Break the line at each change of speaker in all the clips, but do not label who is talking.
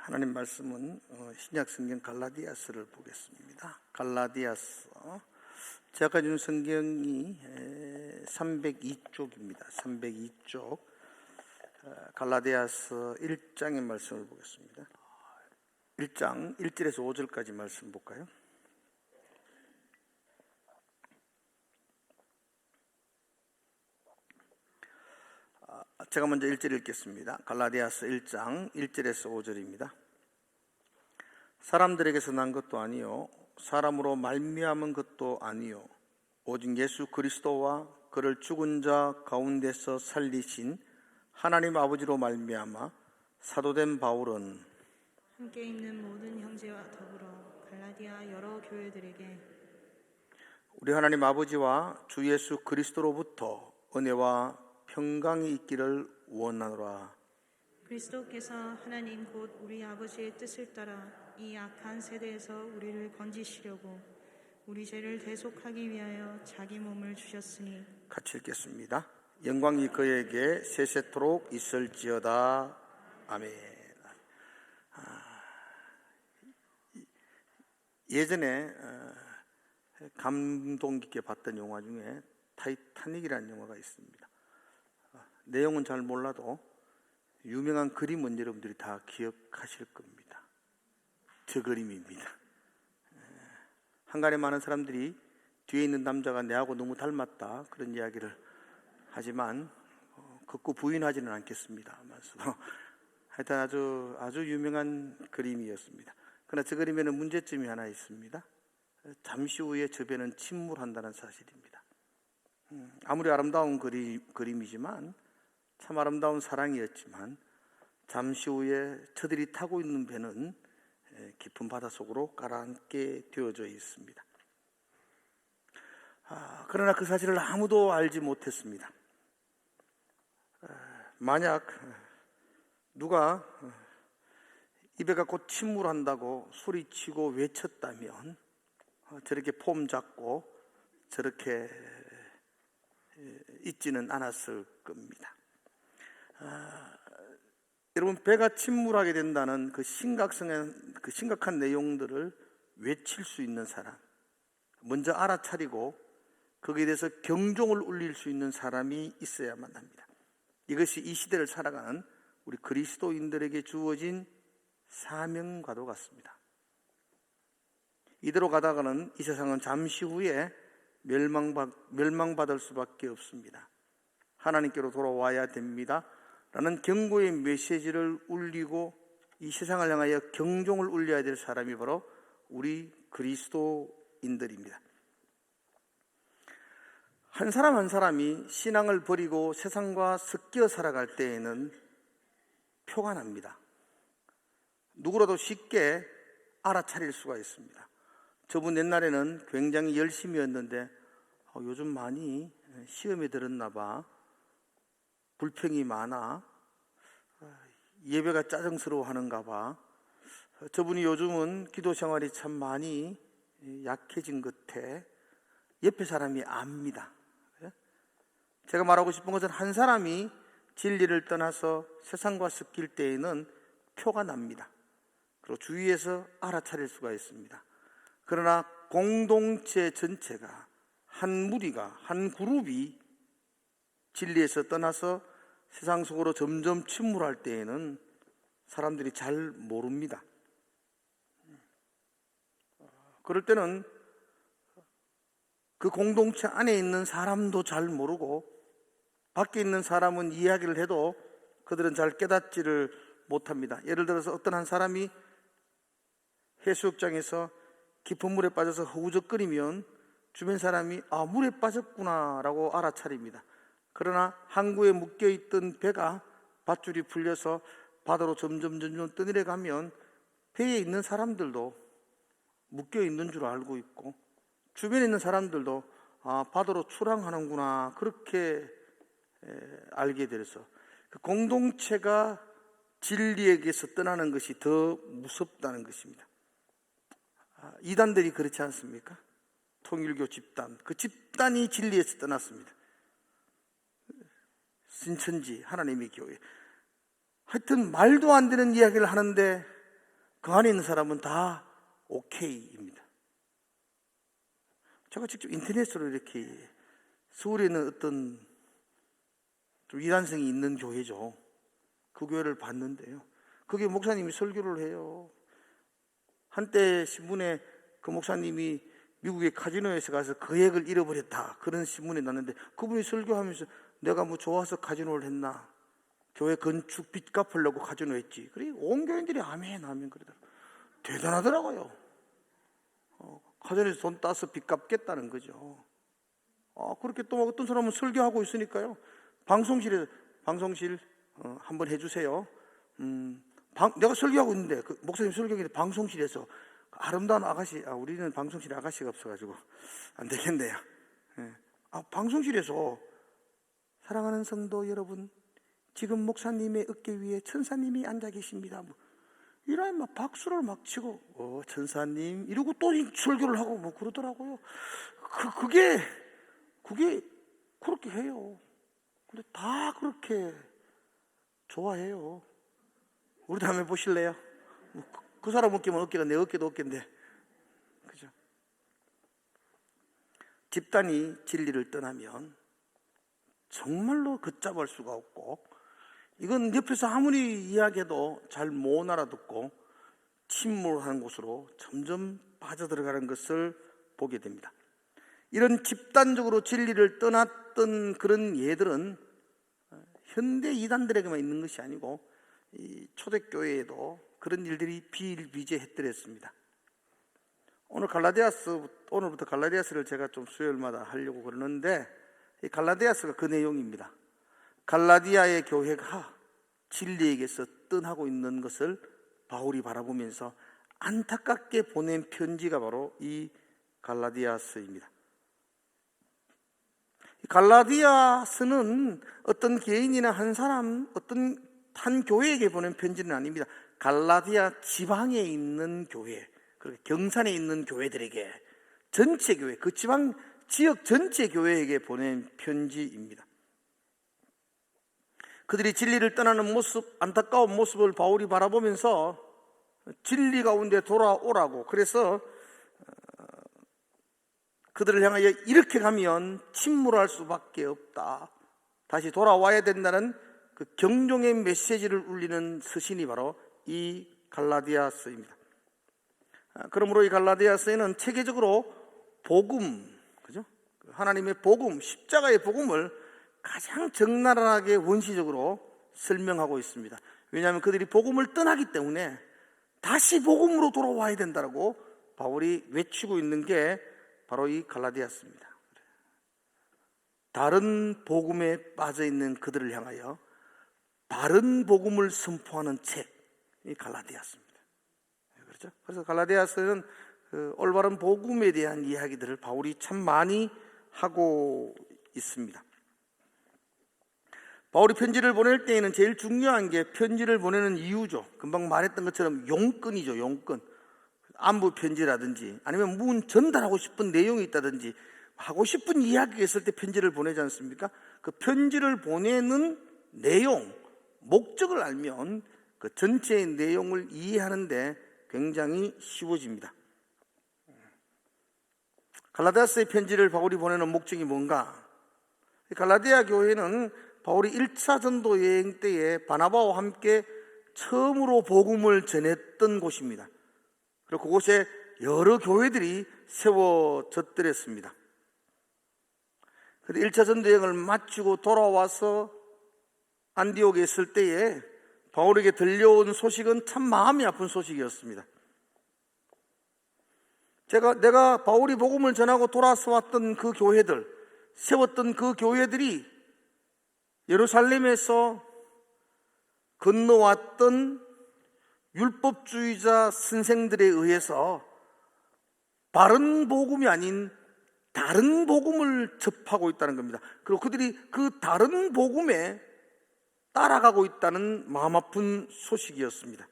하나님 말씀은 신약 성경 갈라디아서를 보겠습니다. 갈라디아서 제가 가진 성경이 302쪽입니다. 302쪽 갈라디아서 1장의 말씀을 보겠습니다. 1장 1절에서 5절까지 말씀 볼까요? 제가 먼저 1절 읽겠습니다. 갈라디아서 1장 1절에서 5절입니다. 사람들에게서 난 것도 아니요 사람으로 말미암은 것도 아니요 오직 예수 그리스도와 그를 죽은 자 가운데서 살리신 하나님 아버지로 말미암아 사도된 바울은
함께 있는 모든 형제와 더불어 갈라디아 여러 교회들에게
우리 하나님 아버지와 주 예수 그리스도로부터 은혜와 평강이 있기를 원하노라.
그리스도께서 하나님 곧 우리 아버지의 뜻을 따라 이 악한 세대에서 우리를 건지시려고 우리 죄를 대속하기 위하여 자기 몸을 주셨으니
같이 읽겠습니다. 영광이 그에게 세세토록 있을지어다. 아멘. 예전에 감동 깊게 봤던 영화 중에 타이타닉이라는 영화가 있습니다. 내용은 잘 몰라도 유명한 그림은 여러분들이 다 기억하실 겁니다. 저 그림입니다. 한간에 많은 사람들이 뒤에 있는 남자가 내하고 너무 닮았다 그런 이야기를 하지만 극구 부인하지는 않겠습니다. 하여튼 아주 유명한 그림이었습니다. 그러나 저 그림에는 문제점이 하나 있습니다. 잠시 후에 저 배는 침몰한다는 사실입니다. 아무리 아름다운 그림이지만 참 아름다운 사랑이었지만 잠시 후에 저들이 타고 있는 배는 깊은 바닷속으로 가라앉게 되어져 있습니다. 그러나 그 사실을 아무도 알지 못했습니다. 만약 누가 이 배가 곧 침몰한다고 소리치고 외쳤다면 저렇게 폼 잡고 저렇게 있지는 않았을 겁니다. 여러분, 배가 침몰하게 된다는 그 심각한 내용들을 외칠 수 있는 사람, 먼저 알아차리고 거기에 대해서 경종을 울릴 수 있는 사람이 있어야만 합니다. 이것이 이 시대를 살아가는 우리 그리스도인들에게 주어진 사명과도 같습니다. 이대로 가다가는 이 세상은 잠시 후에 멸망받을 수밖에 없습니다. 하나님께로 돌아와야 됩니다 라는 경고의 메시지를 울리고 이 세상을 향하여 경종을 울려야 될 사람이 바로 우리 그리스도인들입니다. 한 사람 한 사람이 신앙을 버리고 세상과 섞여 살아갈 때에는 표가 납니다. 누구라도 쉽게 알아차릴 수가 있습니다. 저분 옛날에는 굉장히 열심히였는데 요즘 많이 시험에 들었나 봐. 불평이 많아. 예배가 짜증스러워하는가 봐. 저분이 요즘은 기도 생활이 참 많이 약해진 것 같아. 옆에 사람이 압니다. 제가 말하고 싶은 것은 한 사람이 진리를 떠나서 세상과 섞일 때에는 표가 납니다. 그리고 주위에서 알아차릴 수가 있습니다. 그러나 공동체 전체가 한 무리가 한 그룹이 진리에서 떠나서 세상 속으로 점점 침몰할 때에는 사람들이 잘 모릅니다. 그럴 때는 그 공동체 안에 있는 사람도 잘 모르고 밖에 있는 사람은 이야기를 해도 그들은 잘 깨닫지를 못합니다. 예를 들어서 어떤 한 사람이 해수욕장에서 깊은 물에 빠져서 허우적거리면 주변 사람이 물에 빠졌구나 라고 알아차립니다. 그러나 항구에 묶여있던 배가 밧줄이 풀려서 바다로 점점 떠내려 가면 배에 있는 사람들도 묶여있는 줄 알고 있고 주변에 있는 사람들도 바다로 출항하는구나 그렇게 알게 돼서 그 공동체가 진리에게서 떠나는 것이 더 무섭다는 것입니다. 이단들이 그렇지 않습니까? 통일교 집단, 그 집단이 진리에서 떠났습니다. 신천지 하나님의 교회, 하여튼 말도 안 되는 이야기를 하는데 그 안에 있는 사람은 다 오케이입니다. 제가 직접 인터넷으로 이렇게 서울에 있는 어떤 좀 이단성이 있는 교회죠. 그 교회를 봤는데요. 거기 목사님이 설교를 해요. 한때 신문에 그 목사님이 미국의 카지노에서 가서 거액을 잃어버렸다, 그런 신문이 났는데, 그분이 설교하면서 내가 뭐 좋아서 카지노를 했나, 교회 건축 빚 갚으려고 카지노 했지. 그래 온 교인들이 아멘 아멘 그러더라고요. 대단하더라고요. 카지노에서 돈 따서 빚 갚겠다는 거죠. 그렇게 또 어떤 사람은 설교하고 있으니까요, 방송실 한번 해주세요. 내가 설교하고 있는데 그 목사님 설교하는데 방송실에서 아름다운 아가씨, 우리는 방송실에 아가씨가 없어가지고 안 되겠네요. 방송실에서 사랑하는 성도 여러분, 지금 목사님의 어깨 위에 천사님이 앉아 계십니다. 이런 막 박수를 막 치고, 천사님 이러고 또 설교를 하고 뭐 그러더라고요. 그게 그렇게 해요. 근데 다 그렇게 좋아해요. 우리도 한번 보실래요? 그 사람 어깨면 어깨가 내 어깨도 어깨인데, 그죠? 집단이 진리를 떠나면 정말로 걷잡을 수가 없고, 이건 옆에서 아무리 이야기해도 잘 못 알아듣고 침몰하는 곳으로 점점 빠져들어가는 것을 보게 됩니다. 이런 집단적으로 진리를 떠났던 그런 예들은 현대 이단들에게만 있는 것이 아니고 이 초대교회에도 그런 일들이 비일비재했더랬습니다. 오늘부터 갈라디아서를 제가 좀 수요일마다 하려고 그러는데, 이 갈라디아서가 그 내용입니다. 갈라디아의 교회가 진리에게서 떠나고 있는 것을 바울이 바라보면서 안타깝게 보낸 편지가 바로 이 갈라디아서입니다. 갈라디아서는 어떤 개인이나 한 사람, 어떤 한 교회에게 보낸 편지는 아닙니다. 갈라디아 지방에 있는 교회, 그리고 경산에 있는 교회들에게, 전체 교회, 그 지역 전체 교회에게 보낸 편지입니다. 그들이 진리를 떠나는 모습, 안타까운 모습을 바울이 바라보면서 진리 가운데 돌아오라고, 그래서 그들을 향하여 이렇게 가면 침몰할 수밖에 없다, 다시 돌아와야 된다는 그 경종의 메시지를 울리는 서신이 바로 이 갈라디아서입니다. 그러므로 이 갈라디아서에는 체계적으로 복음, 그죠? 하나님의 복음, 십자가의 복음을 가장 적나라하게 원시적으로 설명하고 있습니다. 왜냐하면 그들이 복음을 떠나기 때문에 다시 복음으로 돌아와야 된다고 바울이 외치고 있는 게 바로 이 갈라디아서입니다. 다른 복음에 빠져있는 그들을 향하여 바른 복음을 선포하는 책이 갈라디아서입니다. 그렇죠? 그래서 갈라디아서는 그 올바른 복음에 대한 이야기들을 바울이 참 많이 하고 있습니다. 바울이 편지를 보낼 때에는 제일 중요한 게 편지를 보내는 이유죠. 금방 말했던 것처럼 용건이죠. 용건. 안부 편지라든지 아니면 무슨 전달하고 싶은 내용이 있다든지 하고 싶은 이야기가 있을 때 편지를 보내지 않습니까? 그 편지를 보내는 내용, 목적을 알면 그 전체의 내용을 이해하는데 굉장히 쉬워집니다. 갈라디아서의 편지를 바울이 보내는 목적이 뭔가? 갈라디아 교회는 바울이 1차 전도 여행 때에 바나바와 함께 처음으로 복음을 전했던 곳입니다. 그리고 그곳에 여러 교회들이 세워졌더랬습니다. 그런데 1차 전도 여행을 마치고 돌아와서 안디옥에 있을 때에 바울에게 들려온 소식은 참 마음이 아픈 소식이었습니다. 내가 바울이 복음을 전하고 돌아서 왔던 그 교회들, 세웠던 그 교회들이 예루살렘에서 건너왔던 율법주의자 선생들에 의해서 바른 복음이 아닌 다른 복음을 접하고 있다는 겁니다. 그리고 그들이 그 다른 복음에 따라가고 있다는 마음 아픈 소식이었습니다.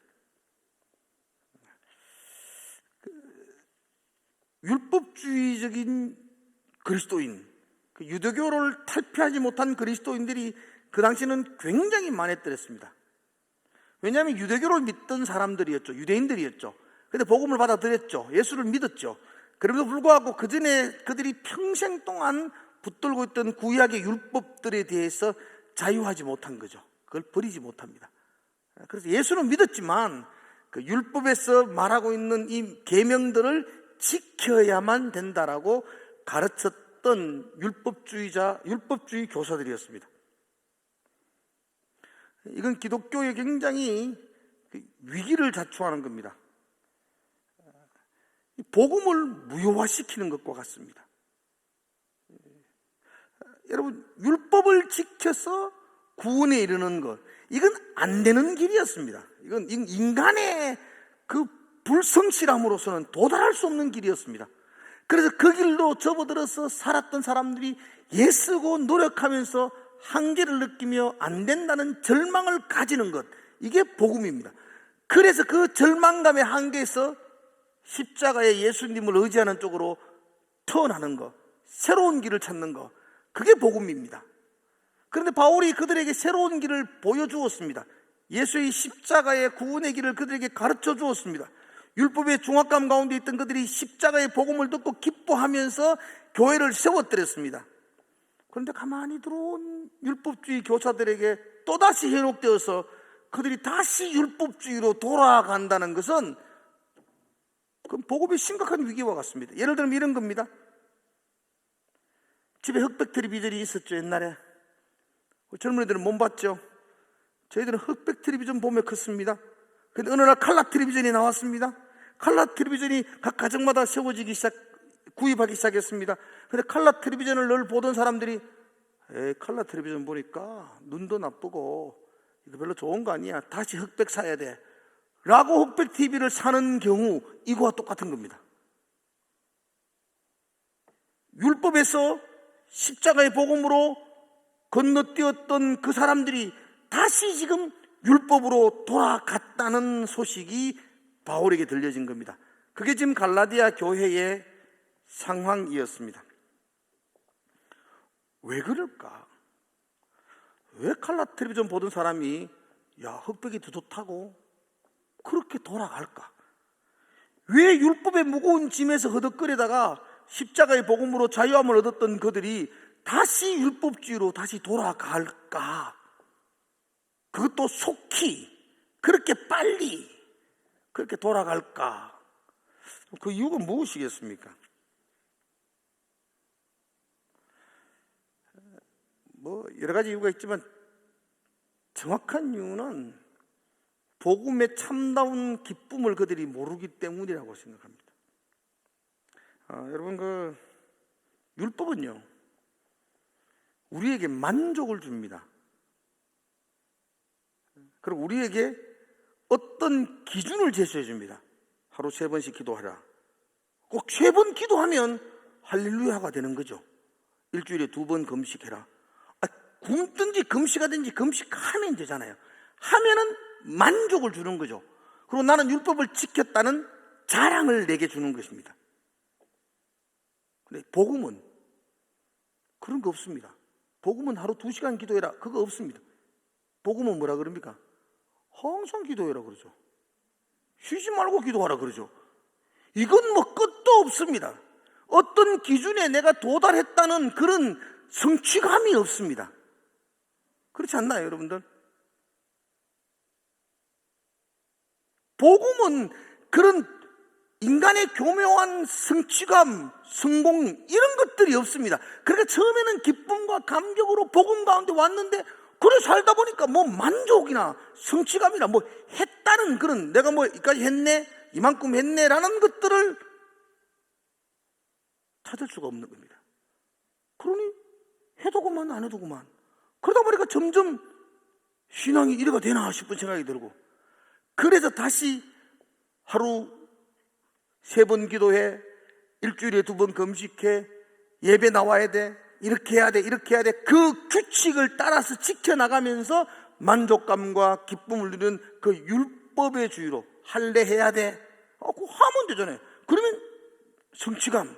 율법주의적인 그리스도인, 유대교를 탈피하지 못한 그리스도인들이 그 당시에는 굉장히 많았더랬습니다. 왜냐하면 유대교를 믿던 사람들이었죠. 유대인들이었죠. 근데 복음을 받아들였죠. 예수를 믿었죠. 그럼에도 불구하고 그 전에 그들이 평생 동안 붙들고 있던 구약의 율법들에 대해서 자유하지 못한 거죠. 그걸 버리지 못합니다. 그래서 예수는 믿었지만 그 율법에서 말하고 있는 이 계명들을 지켜야만 된다라고 가르쳤던 율법주의 교사들이었습니다. 이건 기독교에 굉장히 위기를 자초하는 겁니다. 복음을 무효화시키는 것과 같습니다. 여러분, 율법을 지켜서 구원에 이르는 것, 이건 안 되는 길이었습니다. 이건 인간의 그 불성실함으로서는 도달할 수 없는 길이었습니다. 그래서 그 길로 접어들어서 살았던 사람들이 애쓰고 노력하면서 한계를 느끼며 안 된다는 절망을 가지는 것, 이게 복음입니다. 그래서 그 절망감의 한계에서 십자가의 예수님을 의지하는 쪽으로 터어나는 것, 새로운 길을 찾는 것, 그게 복음입니다. 그런데 바울이 그들에게 새로운 길을 보여주었습니다. 예수의 십자가의 구원의 길을 그들에게 가르쳐 주었습니다. 율법의 중압감 가운데 있던 그들이 십자가의 복음을 듣고 기뻐하면서 교회를 세워드렸습니다. 그런데 가만히 들어온 율법주의 교사들에게 또다시 현혹되어서 그들이 다시 율법주의로 돌아간다는 것은 그건 복음의 심각한 위기와 같습니다. 예를 들면 이런 겁니다. 집에 흑백 텔레비전이 있었죠, 옛날에. 젊은이들은 못 봤죠. 저희들은 흑백 텔레비전 보며 컸습니다. 근데 어느 날 칼라 텔레비전이 나왔습니다. 칼라 텔레비전이 각 가정마다 구입하기 시작했습니다. 근데 칼라 텔레비전을 늘 보던 사람들이 칼라 텔레비전 보니까 눈도 나쁘고 이거 별로 좋은 거 아니야, 다시 흑백 사야 돼 라고 흑백 TV를 사는 경우, 이거와 똑같은 겁니다. 율법에서 십자가의 복음으로 건너뛰었던 그 사람들이 다시 지금 율법으로 돌아갔다는 소식이 바울에게 들려진 겁니다. 그게 지금 갈라디아 교회의 상황이었습니다. 왜 그럴까? 왜 칼라 텔레비전 보던 사람이 흑백이 더 좋다고 그렇게 돌아갈까? 왜 율법의 무거운 짐에서 허덕거리다가 십자가의 복음으로 자유함을 얻었던 그들이 다시 율법주의로 다시 돌아갈까? 그것도 속히, 그렇게 빨리 그렇게 돌아갈까? 그 이유가 무엇이겠습니까? 여러 가지 이유가 있지만 정확한 이유는 복음의 참다운 기쁨을 그들이 모르기 때문이라고 생각합니다. 여러분, 율법은요, 우리에게 만족을 줍니다. 그리고 우리에게 어떤 기준을 제시해 줍니다. 하루 3번씩 기도하라. 꼭 3번 기도하면 할렐루야가 되는 거죠. 일주일에 2번 금식해라. 굶든지 금식하든지 금식하면 되잖아요. 하면은 만족을 주는 거죠. 그리고 나는 율법을 지켰다는 자랑을 내게 주는 것입니다. 근데 복음은 그런 거 없습니다. 복음은 하루 2시간 기도해라, 그거 없습니다. 복음은 뭐라 그럽니까? 항상 기도해라 그러죠. 쉬지 말고 기도하라 그러죠. 이건 끝도 없습니다. 어떤 기준에 내가 도달했다는 그런 성취감이 없습니다. 그렇지 않나요, 여러분들? 복음은 그런 인간의 교묘한 성취감, 성공, 이런 것들이 없습니다. 그러니까 처음에는 기쁨과 감격으로 복음 가운데 왔는데, 그래 살다 보니까 만족이나 성취감이나 했다는 그런, 내가 이까지 했네, 이만큼 했네라는 것들을 찾을 수가 없는 겁니다. 그러니 해도 그만 안 해도 그만, 그러다 보니까 점점 신앙이 이래가 되나 싶은 생각이 들고, 그래서 다시 하루 3번 기도해, 일주일에 2번 금식해, 예배 나와야 돼, 이렇게 해야 돼, 이렇게 해야 돼, 그 규칙을 따라서 지켜나가면서 만족감과 기쁨을 누리는 그 율법의 주의로 할례해야 돼, 그거 하면 되잖아요. 그러면 성취감,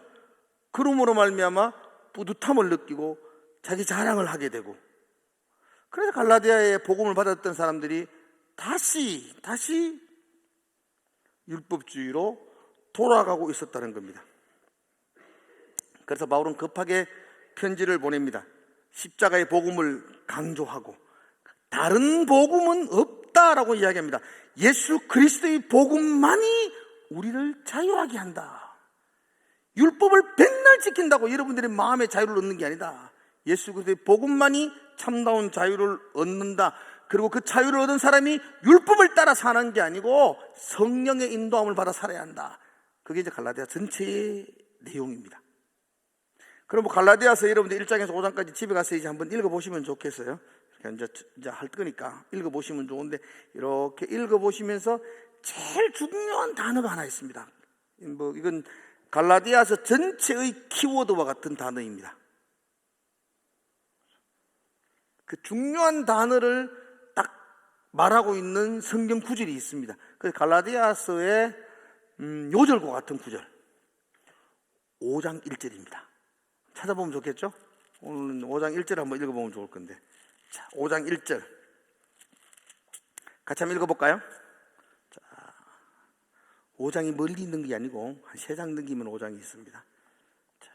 그러므로 말미암아 뿌듯함을 느끼고 자기 자랑을 하게 되고, 그래서 갈라디아의 복음을 받았던 사람들이 다시 율법주의로 돌아가고 있었다는 겁니다. 그래서 바울은 급하게 편지를 보냅니다. 십자가의 복음을 강조하고 다른 복음은 없다라고 이야기합니다. 예수 그리스도의 복음만이 우리를 자유하게 한다. 율법을 백날 지킨다고 여러분들의 마음의 자유를 얻는 게 아니다. 예수 그리스도의 복음만이 참다운 자유를 얻는다. 그리고 그 자유를 얻은 사람이 율법을 따라 사는 게 아니고 성령의 인도함을 받아 살아야 한다. 그게 이제 갈라디아 전체의 내용입니다. 그럼 갈라디아서 여러분들 1장에서 5장까지 집에 가서 이제 한번 읽어보시면 좋겠어요. 이제 할 거니까 읽어보시면 좋은데, 이렇게 읽어보시면서 제일 중요한 단어가 하나 있습니다. 이건 갈라디아서 전체의 키워드와 같은 단어입니다. 그 중요한 단어를 딱 말하고 있는 성경 구절이 있습니다. 그래서 갈라디아서의 요절과 같은 구절, 5장 1절입니다. 찾아보면 좋겠죠? 오늘 5장 1절 한번 읽어보면 좋을 건데, 자, 5장 1절 같이 한번 읽어볼까요? 자, 5장이 멀리 있는 게 아니고 한 3장 넘기면 5장이 있습니다. 자,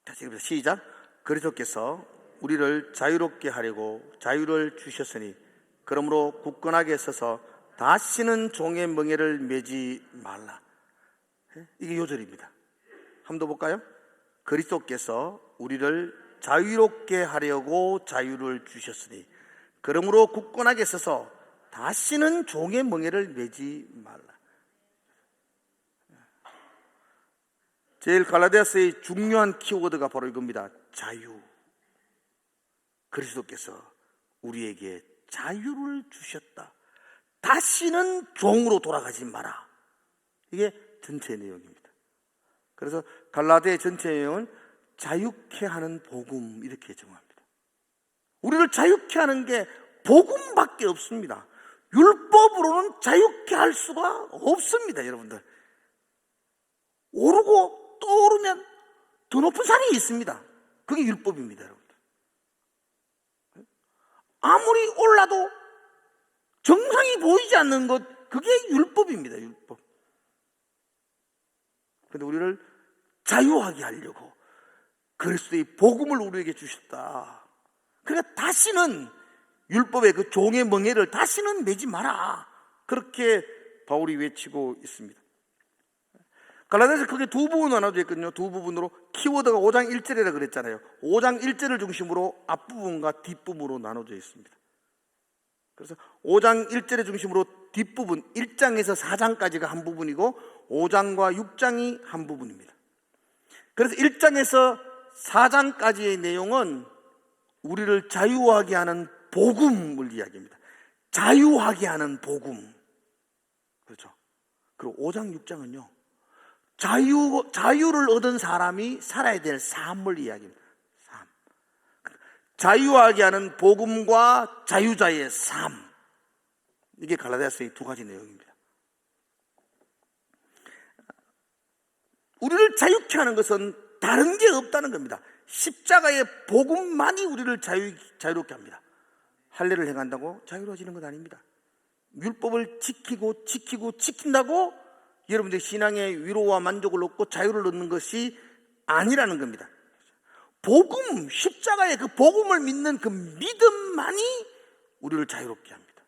다시 읽어보세요. 시작. 그리스도께서 우리를 자유롭게 하려고 자유를 주셨으니 그러므로 굳건하게 서서 다시는 종의 멍에를 매지 말라. 이게 요절입니다. 한번 더 볼까요? 그리스도께서 우리를 자유롭게 하려고 자유를 주셨으니 그러므로 굳건하게 서서 다시는 종의 멍에를 매지 말라. 제일 갈라디아서의 중요한 키워드가 바로 이겁니다. 자유. 그리스도께서 우리에게 자유를 주셨다. 다시는 종으로 돌아가지 마라. 이게 전체 내용입니다. 그래서 갈라디아의 전체 내용은 자유케 하는 복음, 이렇게 정합니다. 우리를 자유케 하는 게 복음밖에 없습니다. 율법으로는 자유케 할 수가 없습니다. 여러분들, 오르고 또 오르면 더 높은 산이 있습니다. 그게 율법입니다. 여러분들, 아무리 올라도 정상이 보이지 않는 것, 그게 율법입니다. 율법. 그런데 우리를 자유하게 하려고 그리스도의 복음을 우리에게 주셨다. 그러니까 다시는 율법의 그 종의 멍에를 다시는 매지 마라. 그렇게 바울이 외치고 있습니다. 갈라디아서 크게 두 부분으로 나눠져 있거든요. 두 부분으로. 키워드가 5장 1절이라 그랬잖아요. 5장 1절을 중심으로 앞부분과 뒷부분으로 나눠져 있습니다. 그래서 5장 1절의 중심으로 뒷부분, 1장에서 4장까지가 한 부분이고 5장과 6장이 한 부분입니다. 그래서 1장에서 4장까지의 내용은 우리를 자유하게 하는 복음을 이야기합니다. 자유하게 하는 복음. 그렇죠. 그리고 5장, 6장은요, 자유를 얻은 사람이 살아야 될 삶을 이야기합니다. 삶. 자유하게 하는 복음과 자유자의 삶. 이게 갈라디아서의 두 가지 내용입니다. 우리를 자유케 하는 것은 다른 게 없다는 겁니다. 십자가의 복음만이 우리를 자유롭게 합니다. 할례를 행한다고 자유로워지는 것 아닙니다. 율법을 지킨다고 여러분들의 신앙의 위로와 만족을 얻고 자유를 얻는 것이 아니라는 겁니다. 복음, 십자가의 그 복음을 믿는 그 믿음만이 우리를 자유롭게 합니다.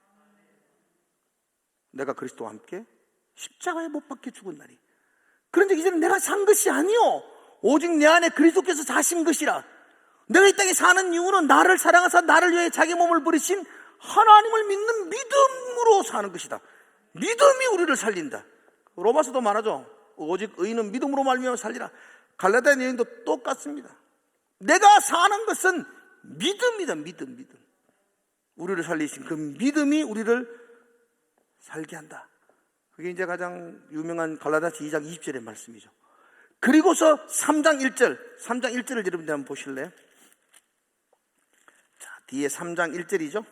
내가 그리스도와 함께 십자가에 못 박혀 죽은 날이, 그런데 이제는 내가 산 것이 아니요 오직 내 안에 그리스도께서 사신 것이라. 내가 이 땅에 사는 이유는 나를 사랑하사 나를 위해 자기 몸을 버리신 하나님을 믿는 믿음으로 사는 것이다. 믿음이 우리를 살린다. 로마서도 말하죠. 오직 의인은 믿음으로 말미암아 살리라. 갈라디아 내용도 똑같습니다. 내가 사는 것은 믿음이다. 믿음. 우리를 살리신 그 믿음이 우리를 살게 한다. 그게 이제 가장 유명한 갈라디아서 2장 20절의 말씀이죠. 그리고서 3장 1절을 여러분들 한번 보실래요? 자, 뒤에 3장 1절이죠.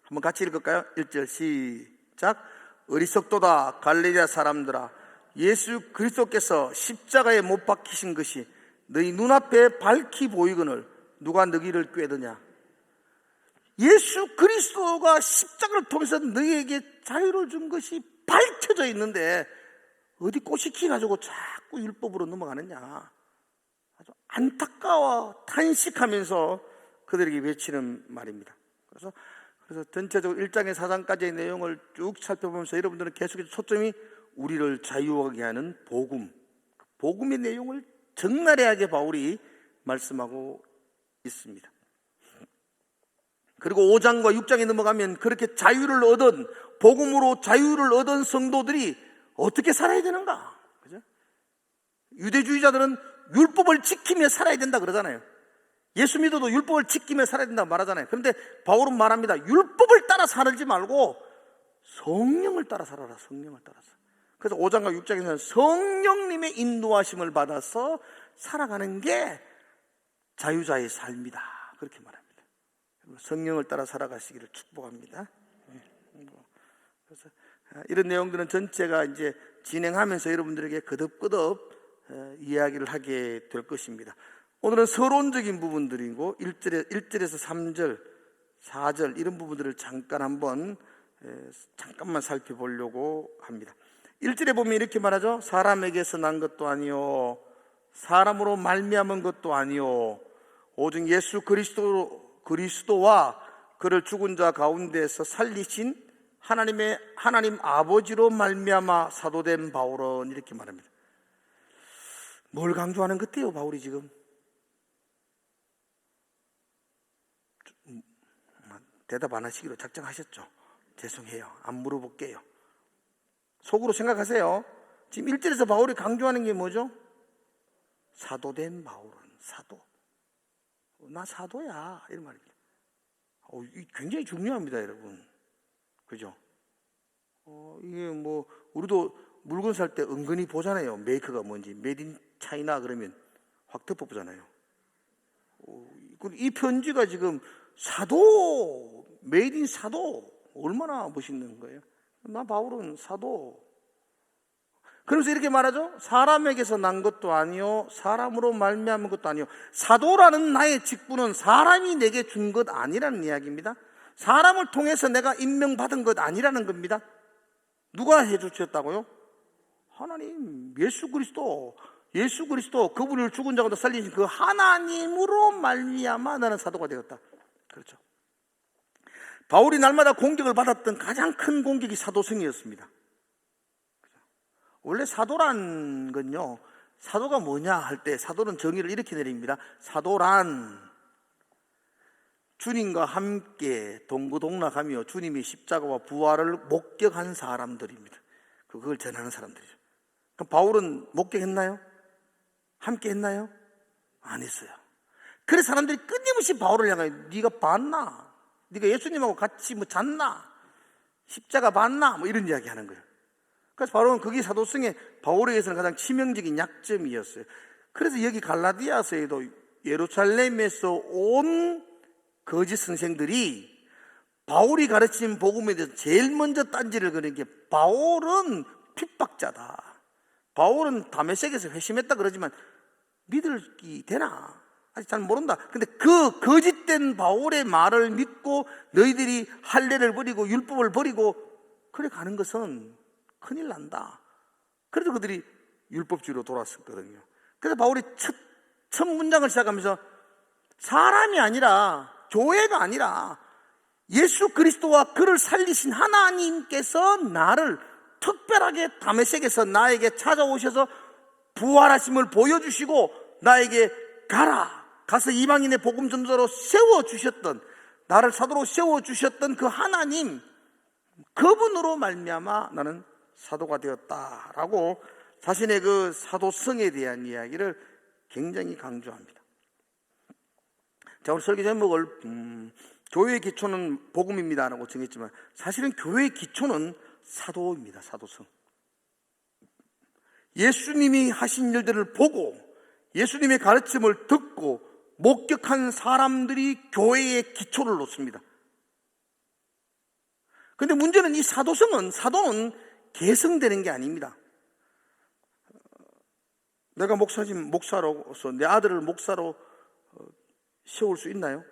한번 같이 읽을까요? 1절 시작. 어리석도다 갈릴리아 사람들아, 예수 그리스도께서 십자가에 못 박히신 것이 너희 눈앞에 밝히 보이거늘 누가 너희를 꾀드냐. 예수 그리스도가 십자가를 통해서 너희에게 자유를 준 것이 밝혀져 있는데 어디 꼬시키 가지고 자꾸 율법으로 넘어가느냐. 아주 안타까워 탄식하면서 그들에게 외치는 말입니다. 그래서 전체적으로 1장에 4장까지의 내용을 쭉 살펴보면서 여러분들은 계속해서 초점이 우리를 자유하게 하는 복음, 복음의 내용을 적나라하게 바울이 말씀하고 있습니다. 그리고 5장과 6장에 넘어가면 그렇게 자유를 얻은, 복음으로 자유를 얻은 성도들이 어떻게 살아야 되는가? 그죠? 유대주의자들은 율법을 지키며 살아야 된다 그러잖아요. 예수 믿어도 율법을 지키며 살아야 된다고 말하잖아요. 그런데 바울은 말합니다. 율법을 따라 살지 말고 성령을 따라 살아라. 성령을 따라서. 그래서 5장과 6장에서는 성령님의 인도하심을 받아서 살아가는 게 자유자의 삶이다. 그렇게 말합니다. 성령을 따라 살아가시기를 축복합니다. 그래서 이런 내용들은 전체가 이제 진행하면서 여러분들에게 거듭거듭 이야기를 하게 될 것입니다. 오늘은 서론적인 부분들이고 1절에서 3절, 4절 이런 부분들을 잠깐만 살펴보려고 합니다. 1절에 보면 이렇게 말하죠. 사람에게서 난 것도 아니요 사람으로 말미암은 것도 아니요 오직 예수 그리스도와 그를 죽은 자 가운데서 살리신 하나님 아버지로 말미암아 사도된 바울은 이렇게 말합니다. 뭘 강조하는 것 같아요 바울이 지금? 대답 안 하시기로 작정하셨죠? 죄송해요. 안 물어볼게요. 속으로 생각하세요. 지금 1절에서 바울이 강조하는 게 뭐죠? 사도된 바울은 사도. 나 사도야. 이런 말입니다. 굉장히 중요합니다, 여러분. 그죠? 이게 뭐, 우리도 물건 살 때 은근히 보잖아요. 메이커가 뭔지. 메이드 인 차이나 그러면 확 덮어보잖아요. 이 편지가 지금 사도, 메이드 인 사도. 얼마나 멋있는 거예요. 나 바울은 사도. 그러면서 이렇게 말하죠. 사람에게서 난 것도 아니요 사람으로 말미암은 것도 아니요. 사도라는 나의 직분은 사람이 내게 준 것 아니라는 이야기입니다. 사람을 통해서 내가 임명받은 것 아니라는 겁니다. 누가 해주셨다고요? 하나님, 예수 그리스도 그분을 죽은 자 가운데 살리신 그 하나님으로 말미암아 나는 사도가 되었다. 그렇죠. 바울이 날마다 공격을 받았던 가장 큰 공격이 사도성이었습니다. 원래 사도란 건요, 사도가 뭐냐 할 때 사도는 정의를 이렇게 내립니다. 사도란 주님과 함께 동고동락하며 주님의 십자가와 부활을 목격한 사람들입니다. 그걸 전하는 사람들이죠. 그럼 바울은 목격했나요? 함께 했나요? 안 했어요. 그래서 사람들이 끊임없이 바울을 향하여 네가 봤나? 네가 예수님하고 같이 잤나? 십자가 봤나? 이런 이야기 하는 거예요. 그래서 바울은 그게 사도성의 바울에게서는 가장 치명적인 약점이었어요. 그래서 여기 갈라디아서에도 예루살렘에서 온 거짓 선생들이 바울이 가르친 복음에 대해서 제일 먼저 딴지를 거는 게 바울은 핍박자다. 바울은 다메섹에서 회심했다 그러지만 믿을기 되나? 아직 잘 모른다. 근데 그 거짓된 바울의 말을 믿고 너희들이 할례를 버리고 율법을 버리고 그래 가는 것은 큰일 난다. 그래서 그들이 율법주의로 돌아왔었거든요. 그래서 바울이 첫 문장을 시작하면서 사람이 아니라 교회가 아니라 예수 그리스도와 그를 살리신 하나님께서 나를 특별하게 다메섹에서 나에게 찾아오셔서 부활하심을 보여주시고 나에게 가서 이방인의 복음 전도자로 세워주셨던, 나를 사도로 세워주셨던 그 하나님, 그분으로 말미암아 나는 사도가 되었다라고 자신의 그 사도성에 대한 이야기를 굉장히 강조합니다. 자, 우리 설교 제목을 교회의 기초는 복음입니다라고 정했지만 사실은 교회의 기초는 사도입니다. 사도성. 예수님이 하신 일들을 보고 예수님의 가르침을 듣고 목격한 사람들이 교회의 기초를 놓습니다. 그런데 문제는 이 사도는 계승되는 게 아닙니다. 내가 목사로서 내 아들을 목사로 세울 수 있나요?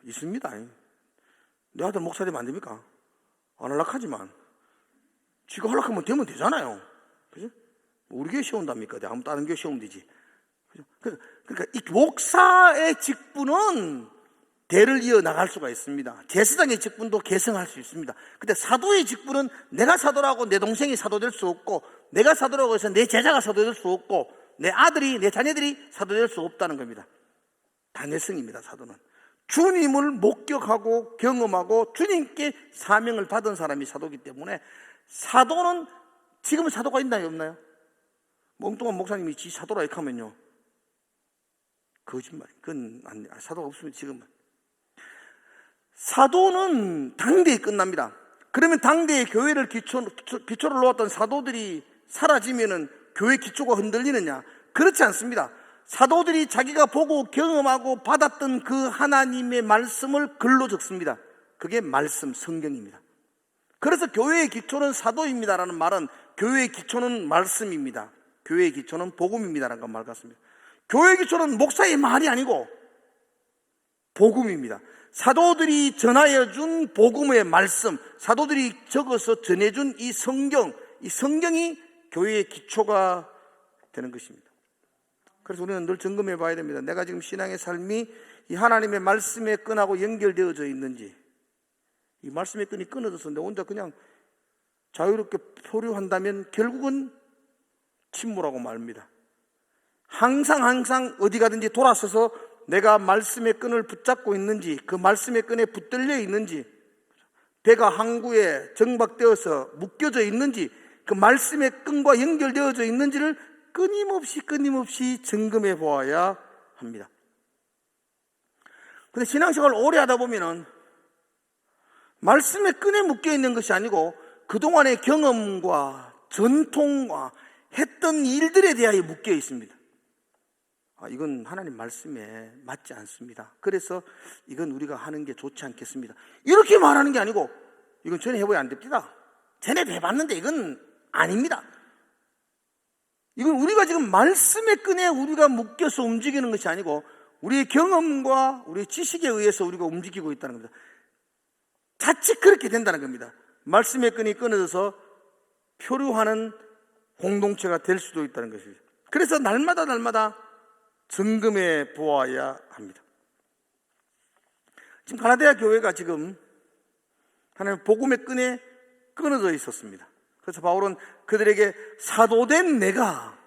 있습니다. 내 아들 목사 되면 안 됩니까? 안 하려하지만 지가 하려하면 되면 되잖아요. 그죠? 우리 교회 시험답니까? 아무 다른 교회 시험 되지. 그죠? 그러니까 이 목사의 직분은 대를 이어 나갈 수가 있습니다. 제사장의 직분도 계승할 수 있습니다. 근데 사도의 직분은 내가 사도라고 내 동생이 사도될 수 없고, 내가 사도라고 해서 내 제자가 사도될 수 없고, 내 아들이, 내 자녀들이 사도될 수 없다는 겁니다. 단회성입니다. 사도는 주님을 목격하고 경험하고 주님께 사명을 받은 사람이 사도이기 때문에, 사도는 지금은 사도가 있나요 없나요? 멍뚱한 목사님이 지 사도라 이렇게 하면요, 거짓말. 그건 사도가 없으면 지금은. 사도는 당대에 끝납니다. 그러면 당대의 교회를 기초를 놓았던 사도들이 사라지면은 교회 기초가 흔들리느냐? 그렇지 않습니다. 사도들이 자기가 보고 경험하고 받았던 그 하나님의 말씀을 글로 적습니다. 그게 말씀, 성경입니다. 그래서 교회의 기초는 사도입니다라는 말은 교회의 기초는 말씀입니다. 교회의 기초는 복음입니다라는 말 같습니다. 교회의 기초는 목사의 말이 아니고 복음입니다. 사도들이 전하여 준 복음의 말씀, 사도들이 적어서 전해준 이 성경, 이 성경이 교회의 기초가 되는 것입니다. 그래서 우리는 늘 점검해 봐야 됩니다. 내가 지금 신앙의 삶이 이 하나님의 말씀의 끈하고 연결되어져 있는지, 이 말씀의 끈이 끊어져서 내 혼자 그냥 자유롭게 표류한다면 결국은 침몰하고 말입니다. 항상 어디 가든지 돌아서서 내가 말씀의 끈을 붙잡고 있는지, 그 말씀의 끈에 붙들려 있는지, 배가 항구에 정박되어서 묶여져 있는지, 그 말씀의 끈과 연결되어져 있는지를 끊임없이 점검해 보아야 합니다. 근데 신앙생활을 오래 하다 보면은 말씀의 끈에 묶여 있는 것이 아니고 그동안의 경험과 전통과 했던 일들에 대하여 묶여 있습니다. 이건 하나님 말씀에 맞지 않습니다. 그래서 이건 우리가 하는 게 좋지 않겠습니다. 이렇게 말하는 게 아니고, 이건 전에 해봐야 안 됩니다. 전에 해봤는데 이건 아닙니다. 이건 우리가 지금 말씀의 끈에 우리가 묶여서 움직이는 것이 아니고 우리의 경험과 우리의 지식에 의해서 우리가 움직이고 있다는 겁니다. 자칫 그렇게 된다는 겁니다. 말씀의 끈이 끊어져서 표류하는 공동체가 될 수도 있다는 것입니다. 그래서 날마다 점검해 보아야 합니다. 지금 가라데아 교회가 지금 하나님 복음의 끈에 끊어져 있었습니다. 그래서 바울은 그들에게 사도된 내가,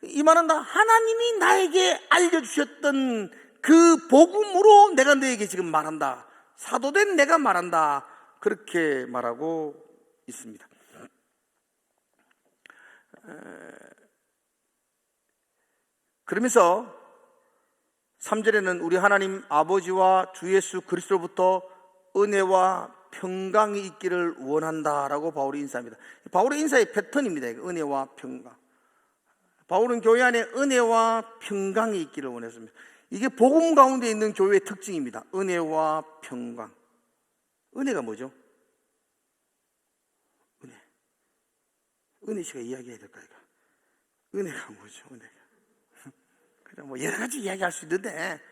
이 말은 다 하나님이 나에게 알려주셨던 그 복음으로 내가 너에게 지금 말한다. 사도된 내가 말한다. 그렇게 말하고 있습니다. 그러면서 3절에는 우리 하나님 아버지와 주 예수 그리스도로부터 은혜와 평강이 있기를 원한다라고 바울이 인사합니다. 바울의 인사의 패턴입니다. 은혜와 평강. 바울은 교회 안에 은혜와 평강이 있기를 원했습니다. 이게 복음 가운데 있는 교회의 특징입니다. 은혜와 평강. 은혜가 뭐죠? 은혜 씨가 이야기해야 될까 이거? 은혜가 뭐죠? 은혜가 그냥 뭐 여러 가지 이야기할 수 있는데,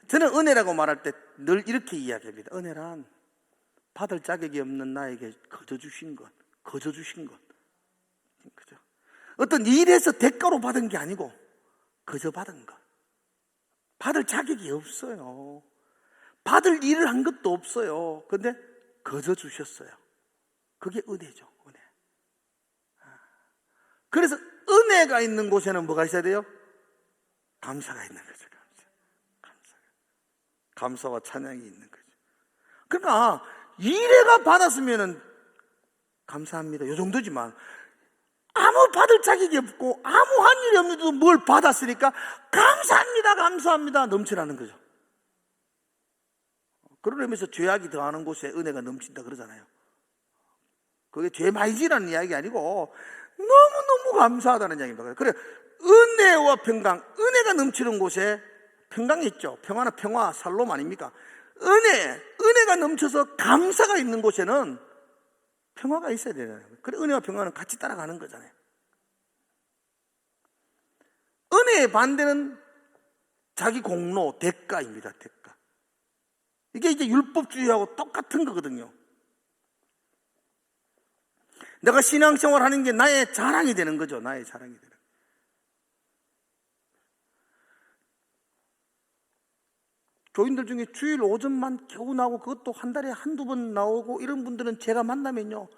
저는 은혜라고 말할 때 늘 이렇게 이야기합니다. 은혜란 받을 자격이 없는 나에게 거저 주신 것. 그죠? 어떤 일에서 대가로 받은 게 아니고 거저 받은 것. 받을 자격이 없어요. 받을 일을 한 것도 없어요. 그런데 거저 주셨어요. 그게 은혜죠. 은혜. 그래서 은혜가 있는 곳에는 뭐가 있어야 돼요? 감사가 있는 거죠. 감사와 찬양이 있는 거죠. 그러니까 이래가 받았으면은 감사합니다, 이 정도지만 아무 받을 자격이 없고 아무 한 일이 없는데도 뭘 받았으니까 감사합니다 넘쳐나는 거죠. 그러면서 죄악이 더하는 곳에 은혜가 넘친다 그러잖아요. 그게 죄 많이 지라는 이야기 아니고 너무너무 감사하다는 이야기입니다. 그래, 은혜와 평강, 은혜가 넘치는 곳에 평강이 있죠. 평화나 평화, 살롬 아닙니까? 은혜가 넘쳐서 감사가 있는 곳에는 평화가 있어야 되잖아요. 그래, 은혜와 평화는 같이 따라가는 거잖아요. 은혜의 반대는 자기 공로, 대가입니다. 대가. 이게 이제 율법주의하고 똑같은 거거든요. 내가 신앙생활 하는 게 나의 자랑이 되는 거죠. 나의 자랑이 되는. 교인들 중에 주일 오전만 겨우 나오고 그것도 한 달에 한두 번 나오고 이런 분들은 제가 만나면요,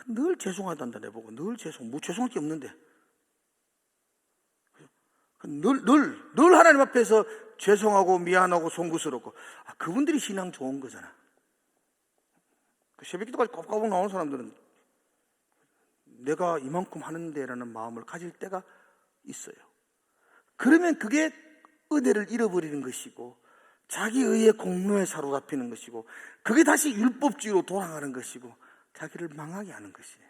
늘 죄송하단다 내보고. 늘 뭐 죄송할 게 없는데 늘 하나님 앞에서 죄송하고 미안하고 송구스럽고. 그분들이 신앙 좋은 거잖아. 새벽기도까지 꼬박꼬박 나오는 사람들은 내가 이만큼 하는데라는 마음을 가질 때가 있어요. 그러면 그게 은혜를 잃어버리는 것이고 자기 의의 공로에 사로잡히는 것이고 그게 다시 율법주의로 돌아가는 것이고 자기를 망하게 하는 것이에요.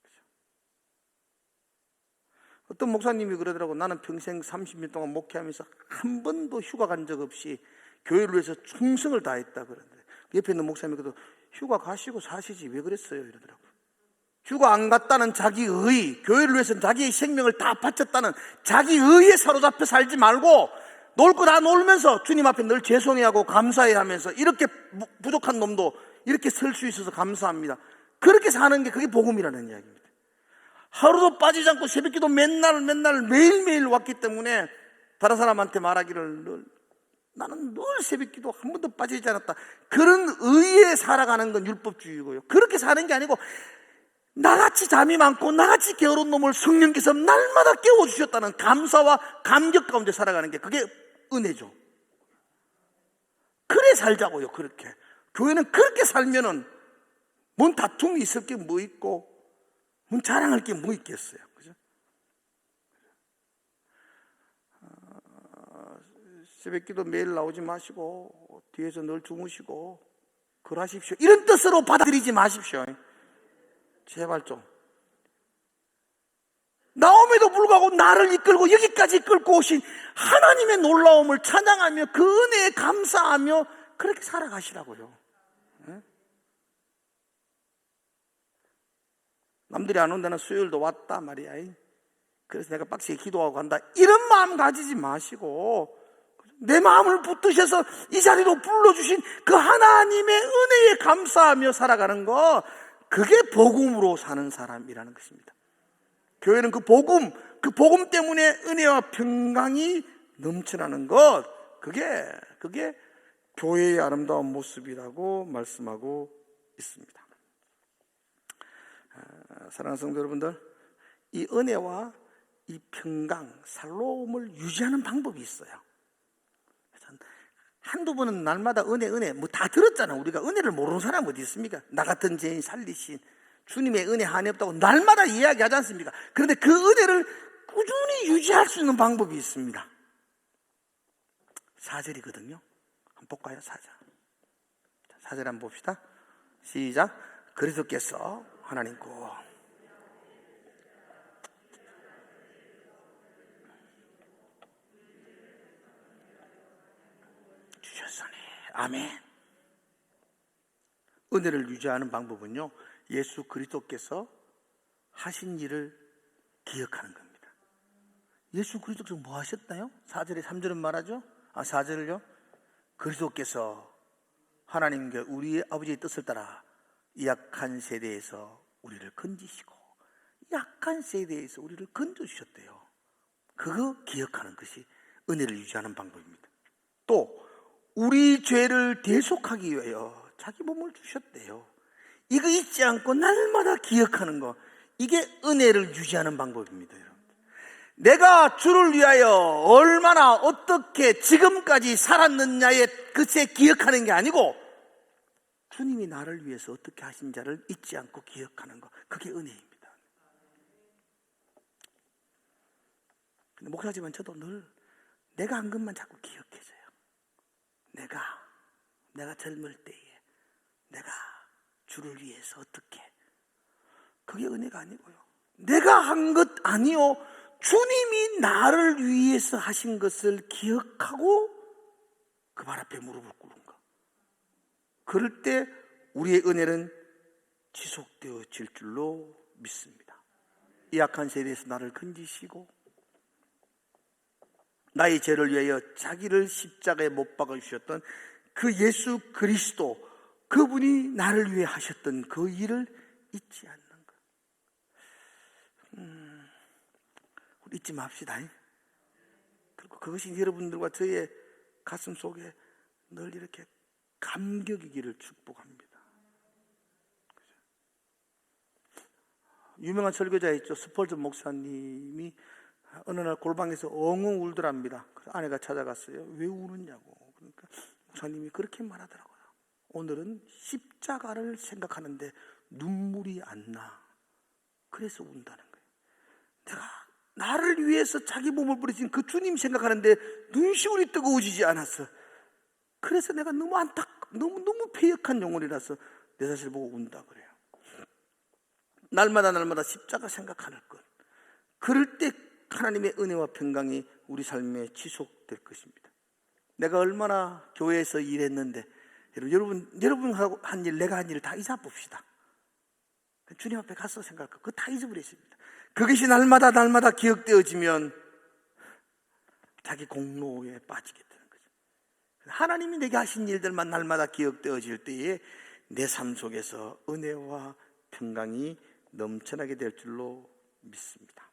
그렇죠? 어떤 목사님이 그러더라고. 나는 평생 30년 동안 목회하면서 한 번도 휴가 간 적 없이 교회를 위해서 충성을 다했다 그러는데 옆에 있는 목사님이 그래도 휴가 가시고 사시지 왜 그랬어요? 이러더라고요. 휴가 안 갔다는 자기 의, 교회를 위해서 자기의 생명을 다 바쳤다는 자기 의에 사로잡혀 살지 말고 놀 거 다 놀면서 주님 앞에 늘 죄송해하고 감사해 하면서 이렇게 부족한 놈도 이렇게 설 수 있어서 감사합니다. 그렇게 사는 게 그게 복음이라는 이야기입니다. 하루도 빠지지 않고 새벽기도 맨날 매일매일 왔기 때문에 다른 사람한테 말하기를 나는 늘 새벽기도 한 번도 빠지지 않았다. 그런 의에 살아가는 건 율법주의고요. 그렇게 사는 게 아니고 나같이 잠이 많고 나같이 게으른 놈을 성령께서 날마다 깨워주셨다는 감사와 감격 가운데 살아가는 게 그게 은혜죠. 그래 살자고요. 그렇게 교회는 그렇게 살면은 뭔 다툼이 있을 게 뭐 있고 뭔 자랑할 게 뭐 있겠어요. 그죠? 새벽기도 매일 나오지 마시고 뒤에서 늘 주무시고 그러하십시오. 이런 뜻으로 받아들이지 마십시오. 제발 좀. 나옴에도 불구하고 나를 이끌고 여기까지 이끌고 오신 하나님의 놀라움을 찬양하며 그 은혜에 감사하며 그렇게 살아가시라고요. 네? 남들이 안 온다는 수요일도 왔다 말이야. 그래서 내가 빡세게 기도하고 간다 이런 마음 가지지 마시고 내 마음을 붙드셔서 이 자리로 불러주신 그 하나님의 은혜에 감사하며 살아가는 거, 그게 복음으로 사는 사람이라는 것입니다. 교회는 그 복음 때문에 은혜와 평강이 넘쳐나는 것, 그게 교회의 아름다운 모습이라고 말씀하고 있습니다. 사랑하는 성도 여러분들, 이 은혜와 이 평강, 살로움을 유지하는 방법이 있어요. 한두 번은 날마다 은혜 뭐 다 들었잖아. 우리가 은혜를 모르는 사람 어디 있습니까? 나 같은 죄인 살리신 주님의 은혜 한이 없다고 날마다 이야기하지 않습니까? 그런데 그 은혜를 꾸준히 유지할 수 있는 방법이 있습니다. 4절이거든요. 한번 볼까요? 4절 한번 봅시다. 시작. 그리스도께서 하나님고 주셨으니. 아멘. 은혜를 유지하는 방법은요, 예수 그리스도께서 하신 일을 기억하는 겁니다. 예수 그리스도께서 뭐 하셨나요? 4절에 3절은 말하죠. 4절을요. 그리스도께서 하나님께 우리의 아버지의 뜻을 따라 이 약한 세대에서 우리를 건지시고 약한 세대에서 우리를 건져주셨대요. 그거 기억하는 것이 은혜를 유지하는 방법입니다. 또 우리 죄를 대속하기 위하여 자기 몸을 주셨대요. 이거 잊지 않고 날마다 기억하는 거, 이게 은혜를 유지하는 방법입니다. 여러분, 내가 주를 위하여 얼마나 어떻게 지금까지 살았느냐에 그새 기억하는 게 아니고 주님이 나를 위해서 어떻게 하신 자를 잊지 않고 기억하는 거, 그게 은혜입니다. 근데 목사지만 저도 늘 내가 한 것만 자꾸 기억해져요. 내가 젊을 때에 내가 주를 위해서 어떻게, 그게 은혜가 아니고요. 내가 한 것 아니요, 주님이 나를 위해서 하신 것을 기억하고 그 발 앞에 무릎을 꿇은 것. 그럴 때 우리의 은혜는 지속되어질 줄로 믿습니다. 이 약한 세대에서 나를 건지시고 나의 죄를 위하여 자기를 십자가에 못 박아 주셨던 그 예수 그리스도, 그분이 나를 위해 하셨던 그 일을 잊지 않는 것. 우리 잊지 맙시다. 그리고 그것이 여러분들과 저의 가슴 속에 늘 이렇게 감격이기를 축복합니다. 유명한 설교자 있죠. 스펄전 목사님이 어느 날 골방에서 엉엉 울더랍니다. 그래서 아내가 찾아갔어요. 왜 우느냐고. 그러니까 목사님이 그렇게 말하더라고요. 오늘은 십자가를 생각하는데 눈물이 안 나. 그래서 운다는 거예요. 내가 나를 위해서 자기 몸을 버리신 그 주님 생각하는데 눈시울이 뜨거워지지 않았어. 그래서 내가 너무 패역한 영혼이라서 내 자신을 보고 운다 그래요. 날마다 십자가 생각하는 것. 그럴 때 하나님의 은혜와 평강이 우리 삶에 지속될 것입니다. 내가 얼마나 교회에서 일했는데, 여러분하고 한 일, 내가 한 일을 다 잊어봅시다. 주님 앞에 가서 생각하고 그거 다 잊어버렸습니다. 그것이 날마다 기억되어지면 자기 공로에 빠지게 되는 거죠. 하나님이 내게 하신 일들만 날마다 기억되어질 때에 내 삶 속에서 은혜와 평강이 넘쳐나게 될 줄로 믿습니다.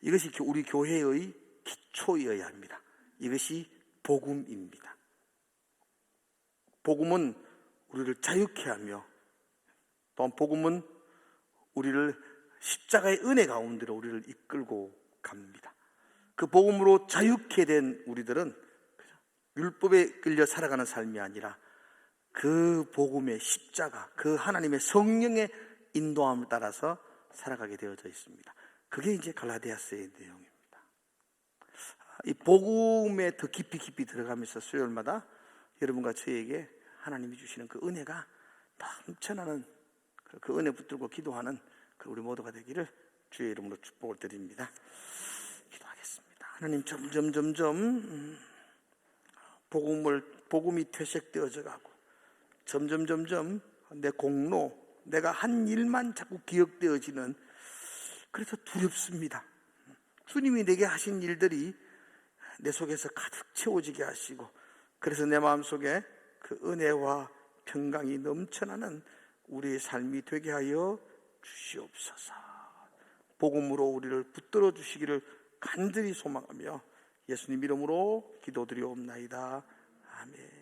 이것이 우리 교회의 기초여야 합니다. 이것이 복음입니다. 복음은 우리를 자유케 하며, 또한 복음은 우리를 십자가의 은혜 가운데로 우리를 이끌고 갑니다. 그 복음으로 자유케 된 우리들은 율법에 끌려 살아가는 삶이 아니라 그 복음의 십자가, 그 하나님의 성령의 인도함을 따라서 살아가게 되어져 있습니다. 그게 이제 갈라디아서의 내용입니다. 이 복음에 더 깊이 들어가면서 수요일마다 여러분과 저에게 하나님이 주시는 그 은혜가 넘쳐나는 그 은혜 붙들고 기도하는 그 우리 모두가 되기를 주의 이름으로 축복을 드립니다. 기도하겠습니다. 하나님, 점점 복음이 퇴색되어져 가고 점점 내 공로, 내가 한 일만 자꾸 기억되어지는, 그래서 두렵습니다. 주님이 내게 하신 일들이 내 속에서 가득 채워지게 하시고, 그래서 내 마음속에 그 은혜와 평강이 넘쳐나는 우리의 삶이 되게 하여 주시옵소서. 복음으로 우리를 붙들어 주시기를 간절히 소망하며 예수님 이름으로 기도드리옵나이다. 아멘.